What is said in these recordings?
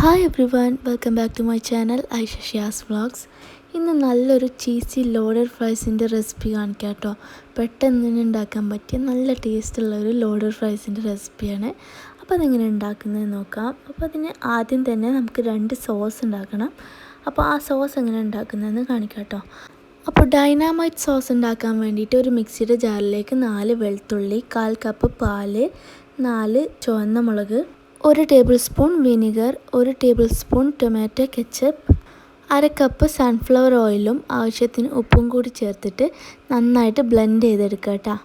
Hi everyone, welcome back to my channel Aisha Shiyas vlogs. ഇന്ന് നല്ലൊരു cheesy loaded ഫ്രൈസിൻ്റെ recipe കാണിക്കാം കേട്ടോ. പെട്ടെന്ന് തന്നെ ഉണ്ടാക്കാൻ പറ്റിയ നല്ല ടേസ്റ്റുള്ള ഒരു ലോഡഡ് ഫ്രൈസിൻ്റെ റെസിപ്പിയാണ്. അപ്പോൾ അതെങ്ങനെ ഉണ്ടാക്കുന്നത് നോക്കാം. അപ്പോൾ അതിന് ആദ്യം തന്നെ നമുക്ക് 2 സോസ് ഉണ്ടാക്കണം. അപ്പോൾ ആ സോസ് എങ്ങനെ ഉണ്ടാക്കുന്നതെന്ന് കാണിക്കാം കേട്ടോ. അപ്പോൾ ഡൈനാമൈറ്റ് സോസ് ഉണ്ടാക്കാൻ വേണ്ടിയിട്ട് ഒരു മിക്സിയുടെ ജാറിലേക്ക് 4 വെളുത്തുള്ളി, 1/4 കപ്പ് പാല്, 4 ചുവന്ന മുളക്, 1 table spoon vinegar, 1 table spoon tomato ketchup, 1/2 cup sunflower ഓയിലും ആവശ്യത്തിന് ഉപ്പും കൂടി ചേർത്തിട്ട് നന്നായിട്ട് ബ്ലെൻഡ് ചെയ്തെടുക്കുക കേട്ടോ.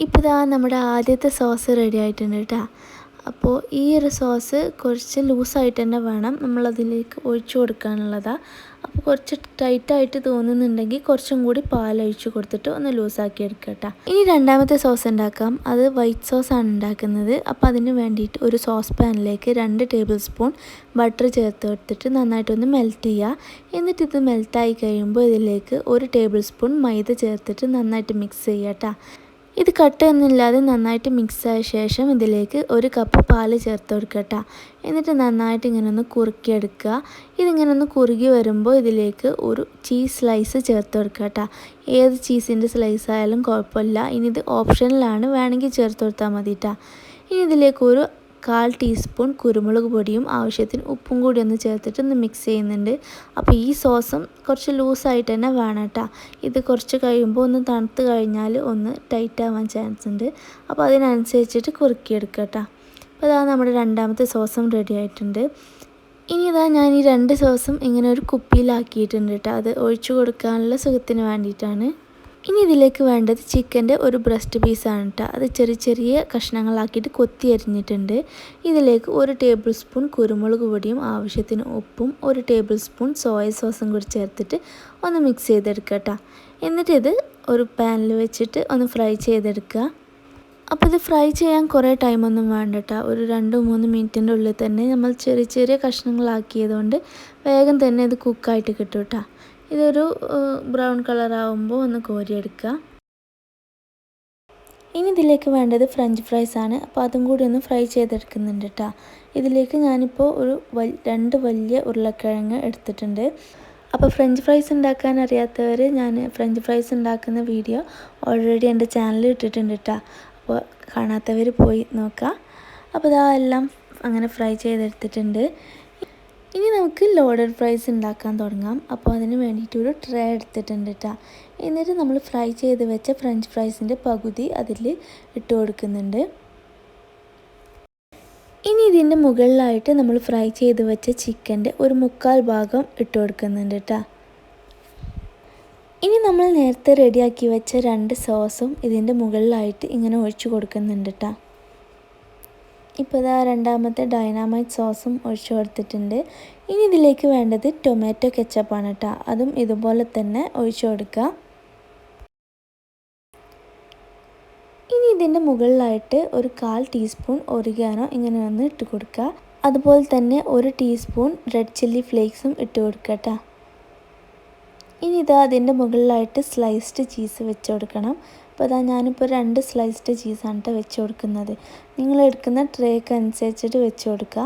ഇപ്പോൾ നമ്മുടെ ആദ്യത്തെ സോസ് റെഡി ആയിട്ടുണ്ട് കേട്ടോ. അപ്പോൾ ഈ ഒരു സോസ് കുറച്ച് ലൂസായിട്ട് തന്നെ വേണം നമ്മളതിലേക്ക് ഒഴിച്ചു കൊടുക്കാനുള്ളതാണ്. അപ്പോൾ കുറച്ച് ടൈറ്റായിട്ട് തോന്നുന്നുണ്ടെങ്കിൽ കുറച്ചും കൂടി പാലൊഴിച്ച് കൊടുത്തിട്ട് ഒന്ന് ലൂസാക്കി എടുക്കുക കേട്ടോ. ഇനി രണ്ടാമത്തെ സോസ് ഉണ്ടാക്കാം. അത് വൈറ്റ് സോസാണ് ഉണ്ടാക്കുന്നത്. അപ്പോൾ അതിന് വേണ്ടിയിട്ട് ഒരു സോസ് പാനിലേക്ക് 2 ടേബിൾ സ്പൂൺ ബട്ടർ ചേർത്ത് കൊടുത്തിട്ട് നന്നായിട്ടൊന്ന് മെൽറ്റ് ചെയ്യുക. എന്നിട്ട് ഇത് മെൽറ്റായി കഴിയുമ്പോൾ ഇതിലേക്ക് 1 ടേബിൾ സ്പൂൺ മൈദ ചേർത്തിട്ട് നന്നായിട്ട് മിക്സ് ചെയ്യുക കേട്ടോ. ഇത് കട്ടയൊന്നുമില്ലാതെ നന്നായിട്ട് മിക്സായ ശേഷം ഇതിലേക്ക് 1 കപ്പ് പാല് ചേർത്ത് കൊടുക്കുക കേട്ടോ. എന്നിട്ട് നന്നായിട്ട് ഇങ്ങനെ ഒന്ന് കുറുക്കിയെടുക്കുക. ഇതിങ്ങനെ ഒന്ന് കുറുകി വരുമ്പോൾ ഇതിലേക്ക് ഒരു ചീസ് സ്ലൈസ് ചേർത്ത് കൊടുക്കുക കേട്ടോ. ഏത് ചീസിൻ്റെ സ്ലൈസ് ആയാലും കുഴപ്പമില്ല. ഇനി ഇത് ഓപ്ഷനിലാണ്, വേണമെങ്കിൽ ചേർത്ത് കൊടുത്താൽ മതി കേട്ടോ. ഇനി ഇതിലേക്ക് ഒരു 1/4 ടീസ്പൂൺ കുരുമുളക് പൊടിയും ആവശ്യത്തിന് ഉപ്പും കൂടി ഒന്ന് ചേർത്തിട്ട് ഒന്ന് മിക്സ് ചെയ്യുന്നുണ്ട്. അപ്പോൾ ഈ സോസും കുറച്ച് ലൂസായിട്ട് തന്നെ വേണം കേട്ടോ. ഇത് കുറച്ച് കഴിയുമ്പോൾ ഒന്ന് തണുത്ത് കഴിഞ്ഞാൽ ഒന്ന് ടൈറ്റ് ആവാൻ ചാൻസ് ഉണ്ട്. അപ്പോൾ അതിനനുസരിച്ചിട്ട് കുറുക്കിയെടുക്കുക കേട്ടോ. അപ്പോൾ നമ്മുടെ രണ്ടാമത്തെ സോസും റെഡി ആയിട്ടുണ്ട്. ഇനി ഞാൻ ഈ 2 സോസും ഇങ്ങനെ ഒരു കുപ്പിയിലാക്കിയിട്ടുണ്ട് കേട്ടോ. അത് ഒഴിച്ചു കൊടുക്കാനുള്ള സുഖത്തിന് വേണ്ടിയിട്ടാണ്. ഇനി ഇതിലേക്ക് വേണ്ടത് ചിക്കൻ്റെ ഒരു ബ്രസ്റ്റ് പീസാണ് കേട്ടോ. അത് ചെറിയ ചെറിയ കഷ്ണങ്ങളാക്കിയിട്ട് കൊത്തി അരിഞ്ഞിട്ടുണ്ട്. ഇതിലേക്ക് 1 ടേബിൾ സ്പൂൺ കുരുമുളക് പൊടിയും ആവശ്യത്തിന് ഉപ്പും 1 ടേബിൾ സ്പൂൺ സോയ സോസും കൂടി ചേർത്തിട്ട് ഒന്ന് മിക്സ് ചെയ്തെടുക്കുക കേട്ടോ. എന്നിട്ട് ഇത് ഒരു പാനിൽ വെച്ചിട്ട് ഒന്ന് ഫ്രൈ ചെയ്തെടുക്കുക. അപ്പോൾ ഇത് ഫ്രൈ ചെയ്യാൻ കുറേ ടൈമൊന്നും വേണ്ട കേട്ടോ. ഒരു 2-3 മിനിറ്റിൻ്റെ ഉള്ളിൽ തന്നെ നമ്മൾ ചെറിയ ചെറിയ കഷ്ണങ്ങളാക്കിയതുകൊണ്ട് വേഗം തന്നെ ഇത് കുക്കായിട്ട് കിട്ടും കേട്ടോ. ഇതൊരു ബ്രൗൺ കളറാകുമ്പോൾ ഒന്ന് കോരിയെടുക്കുക. ഇനി ഇതിലേക്ക് വേണ്ടത് ഫ്രഞ്ച് ഫ്രൈസ് ആണ്. അപ്പോൾ അതും കൂടി ഒന്ന് ഫ്രൈ ചെയ്തെടുക്കുന്നുണ്ട് കേട്ടോ. ഇതിലേക്ക് ഞാനിപ്പോൾ 2 വലിയ ഉരുളക്കിഴങ്ങ് എടുത്തിട്ടുണ്ട്. അപ്പോൾ ഫ്രഞ്ച് ഫ്രൈസ് ഉണ്ടാക്കാൻ അറിയാത്തവർ, ഞാൻ ഫ്രഞ്ച് ഫ്രൈസ് ഉണ്ടാക്കുന്ന വീഡിയോ ഓൾറെഡി എൻ്റെ ചാനലിൽ ഇട്ടിട്ടുണ്ട് കേട്ടോ. അപ്പോൾ കാണാത്തവർ പോയി നോക്കുക. അപ്പോൾ എല്ലാം അങ്ങനെ ഫ്രൈ ചെയ്തെടുത്തിട്ടുണ്ട്. ഇനി നമുക്ക് ലോഡഡ് ഫ്രൈസ് ഉണ്ടാക്കാൻ തുടങ്ങാം. അപ്പോൾ അതിന് വേണ്ടിയിട്ട് ഒരു ട്രേ എടുത്തിട്ടുണ്ട് കേട്ടോ. എന്നിട്ട് നമ്മൾ ഫ്രൈ ചെയ്ത് വെച്ച ഫ്രഞ്ച് ഫ്രൈസിൻ്റെ പകുതി അതിൽ ഇട്ട് കൊടുക്കുന്നുണ്ട്. ഇനി ഇതിൻ്റെ മുകളിലായിട്ട് നമ്മൾ ഫ്രൈ ചെയ്ത് വെച്ച ചിക്കൻ്റെ ഒരു 1/4 ഭാഗം ഇട്ട് കൊടുക്കുന്നുണ്ട് കേട്ടോ. ഇനി നമ്മൾ നേരത്തെ റെഡിയാക്കി വെച്ച 2 സോസും ഇതിൻ്റെ മുകളിലായിട്ട് ഇങ്ങനെ ഒഴിച്ചു കൊടുക്കുന്നുണ്ട് കേട്ടോ. ഇപ്പോൾ രണ്ടാമത്തെ ഡൈനാമൈറ്റ് സോസും ഒഴിച്ചു കൊടുത്തിട്ടുണ്ട്. ഇനി ഇതിലേക്ക് വേണ്ടത് ടൊമാറ്റോ കെച്ചപ്പാണ് കേട്ടോ. അതും ഇതുപോലെ തന്നെ ഒഴിച്ചു കൊടുക്കുക. ഇനി ഇതിൻ്റെ മുകളിലായിട്ട് ഒരു 1/4 ടീസ്പൂൺ ഒറിഗാനോ ഇങ്ങനെ ഒന്ന് ഇട്ട് കൊടുക്കുക. അതുപോലെ തന്നെ 1 ടീസ്പൂൺ റെഡ് ചില്ലി ഫ്ലേക്സും ഇട്ട് കൊടുക്കുക കേട്ടോ. ഇനി അതിൻ്റെ മുകളിലായിട്ട് സ്ലൈസ്ഡ് ചീസ് വെച്ച് കൊടുക്കണം. അപ്പോൾ ഞാനിപ്പോൾ 2 സ്ലൈസ്ഡ് ചീസാണ് കേട്ടോ വെച്ച് കൊടുക്കുന്നത്. നിങ്ങൾ എടുക്കുന്ന ട്രേക്ക് അനുസരിച്ചിട്ട് വെച്ച് കൊടുക്കുക.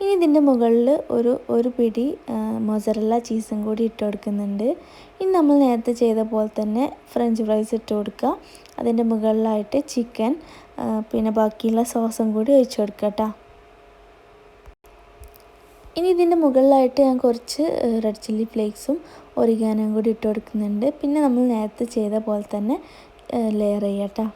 ഇനി ഇതിൻ്റെ മുകളിൽ ഒരു പിടി മൊസറല്ല ചീസും കൂടി ഇട്ട് കൊടുക്കുന്നുണ്ട്. ഇനി നമ്മൾ നേരത്തെ ചെയ്ത പോലെ തന്നെ ഫ്രഞ്ച് ഫ്രൈസ് ഇട്ട് കൊടുക്കുക. അതിൻ്റെ മുകളിലായിട്ട് ചിക്കൻ, പിന്നെ ബാക്കിയുള്ള സോസും കൂടി ഒഴിച്ച് കൊടുക്കുക കേട്ടോ. ഇനി ഇതിൻ്റെ മുകളിലായിട്ട് ഞാൻ കുറച്ച് റെഡ് ചില്ലി ഫ്ലേക്സും ഒറിഗാനോയും കൂടി ഇട്ട് കൊടുക്കുന്നുണ്ട്. പിന്നെ നമ്മൾ നേരത്തെ ചെയ്ത പോലെ തന്നെ ലെയർ ചെയ്യാം കേട്ടോ.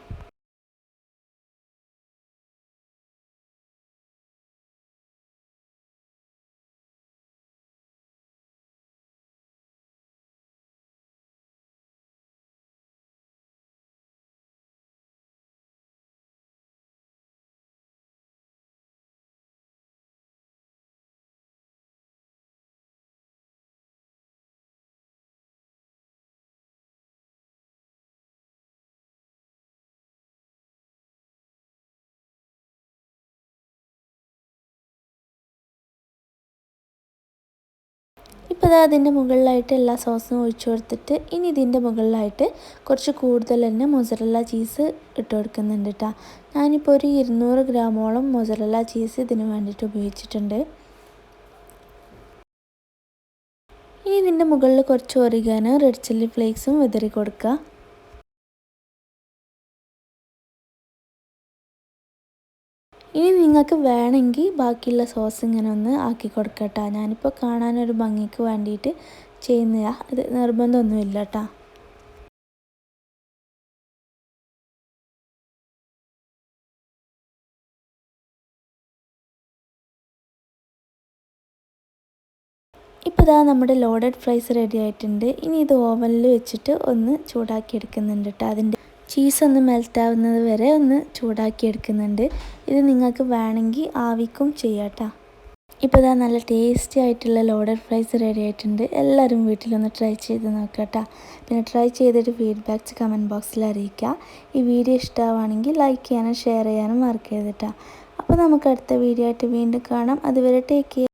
ഇപ്പോൾ ഇതാ അതിൻ്റെ മുകളിലായിട്ട് എല്ലാ സോസും ഒഴിച്ചു കൊടുത്തിട്ട് ഇനി ഇതിൻ്റെ മുകളിലായിട്ട് കുറച്ച് കൂടുതൽ തന്നെ മൊസറല്ല ചീസ് ഇട്ട് കൊടുക്കുന്നുണ്ട് കേട്ടോ. ഞാനിപ്പോൾ ഒരു 200 ഗ്രാമോളം മൊസറല്ല ചീസ് ഇതിന് വേണ്ടിയിട്ട് ഉപയോഗിച്ചിട്ടുണ്ട്. ഇനി ഇതിൻ്റെ മുകളിൽ കുറച്ച് ഒറിഗാനോ റെഡ് ചില്ലി ഫ്ലേക്സും വിതറി കൊടുക്കുക. ഇനി നിങ്ങൾക്ക് വേണമെങ്കിൽ ബാക്കിയുള്ള സോസ് ഇങ്ങനെ ഒന്ന് ആക്കി കൊടുക്കട്ടോ. ഞാനിപ്പോൾ കാണാനൊരു ഭംഗിക്ക് വേണ്ടിയിട്ട് ചെയ്യുന്നതാ, അത് നിർബന്ധമൊന്നുമില്ല കേട്ടോ. ഇപ്പോൾ ഇതാ നമ്മുടെ ലോഡഡ് ഫ്രൈസ് റെഡി ആയിട്ടുണ്ട്. ഇനി ഇത് ഓവനിൽ വെച്ചിട്ട് ഒന്ന് ചൂടാക്കി എടുക്കുന്നുണ്ട് കേട്ടോ. അതിൻ്റെ ചീസ് ഒന്ന് മെൽറ്റ് ആവുന്നത് വരെ ഒന്ന് ചൂടാക്കി എടുക്കുന്നുണ്ട്. ഇത് നിങ്ങൾക്ക് വേണമെങ്കിൽ ആവിക്കും ചെയ്യാം കേട്ടോ. ഇപ്പോൾ ഇതാ നല്ല ടേസ്റ്റി ആയിട്ടുള്ള ലോഡഡ് ഫ്രൈസ് റെഡി ആയിട്ടുണ്ട്. എല്ലാവരും വീട്ടിലൊന്ന് ട്രൈ ചെയ്ത് നോക്കാം കേട്ടോ. പിന്നെ ട്രൈ ചെയ്തിട്ട് ഫീഡ്ബാക്ക്സ് കമൻറ്റ് ബോക്സിൽ അറിയിക്കുക. ഈ വീഡിയോ ഇഷ്ടമാവുകയാണെങ്കിൽ ലൈക്ക് ചെയ്യാനും ഷെയർ ചെയ്യാനും മറക്കരുത് കേട്ടോ. അപ്പോൾ നമുക്ക് അടുത്ത വീഡിയോ ആയിട്ട് വീണ്ടും കാണാം. അതുവരെ ടേക്ക് കെയർ.